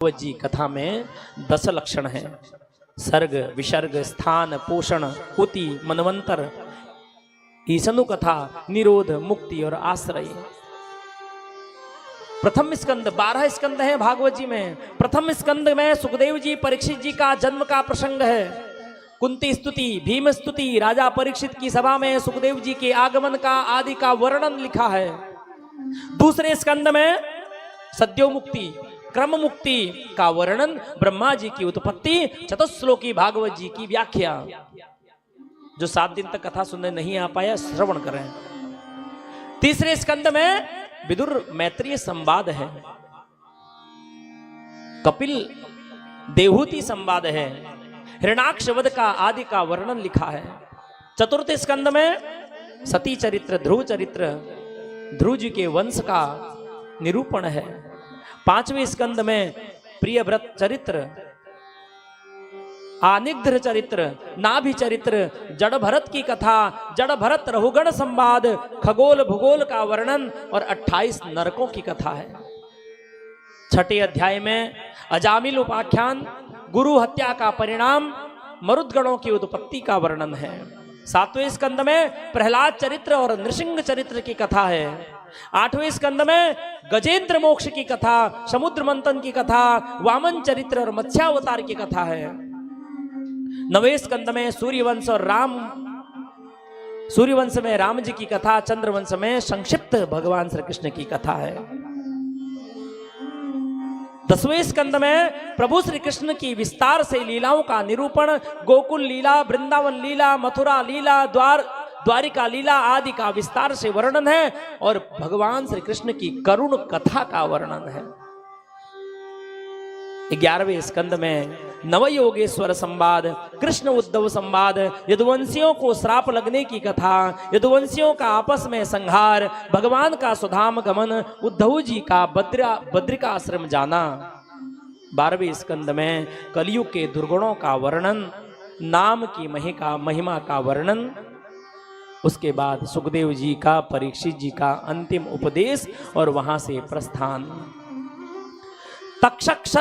भागवत जी कथा में 10 लक्षण हैं। सर्ग, विसर्ग, स्थान, पोषण, हुति, मनवंतर, ईसनु कथा, निरोध, मुक्ति और आश्रय। प्रथम स्कंद 12 स्कंद हैं भागवत जी में। प्रथम स्कंद में सुखदेव जी परीक्षित जी का जन्म का प्रसंग है। कुंती स्तुति, भीम स्तुति, राजा परीक्षित की सभा में सुखदेव जी के आगमन का आदि का वर्णन लिखा है। दूसरे स्कंद में सद्योमुक्ति, क्रम मुक्ति का वर्णन, ब्रह्मा जी की उत्पत्ति, चतुश्लोकी भागवत जी की व्याख्या। जो 7 दिन तक कथा सुनने नहीं आ पाया श्रवण करें। तीसरे स्कंद में विदुर मैत्रीय संवाद है, कपिल देहूति संवाद है, हिरणाक्ष वध का आदि का वर्णन लिखा है। चतुर्थ स्कंद में सती चरित्र, ध्रुव चरित्र, ध्रुव जी के वंश का निरूपण है। 5वें स्कंद में प्रियव्रत चरित्र, आनिग्ध चरित्र, नाभि चरित्र, जड़ भरत की कथा, जड़ भरत रहुगण संवाद, खगोल भूगोल का वर्णन और 28 नरकों की कथा है। छठे अध्याय में अजामिल उपाख्यान, गुरु हत्या का परिणाम, मरुदगणों की उत्पत्ति का वर्णन है। 7वें स्कंद में प्रहलाद चरित्र और नृसिंह चरित्र की कथा है। 8वें स्कंद में गजेंद्र मोक्ष की कथा, समुद्र मंथन की कथा, वामन चरित्र और मत्स्यावतार की कथा है। 9वें स्कंद में सूर्यवंश और सूर्यवंश में राम जी की कथा, चंद्रवंश में संक्षिप्त भगवान श्री कृष्ण की कथा है। 10वें स्कंद में प्रभु श्री कृष्ण की विस्तार से लीलाओं का निरूपण, गोकुल लीला, वृंदावन लीला, मथुरा लीला, द्वारिका लीला आदि का विस्तार से वर्णन है और भगवान श्री कृष्ण की करुण कथा का वर्णन है। 11वें स्कंद में नवयोगेश्वर संवाद, कृष्ण उद्धव संवाद, यदुवंशियों को श्राप लगने की कथा, यदुवंशियों का आपस में संहार, भगवान का सुधाम गमन, उद्धव जी का बद्रिका आश्रम जाना। 12वें स्कंद में कलयुग के दुर्गुणों का वर्णन, नाम की महिमा का वर्णन। उसके बाद सुखदेव जी का परीक्षित जी का अंतिम उपदेश और वहां से प्रस्थान। तक्षक सर्प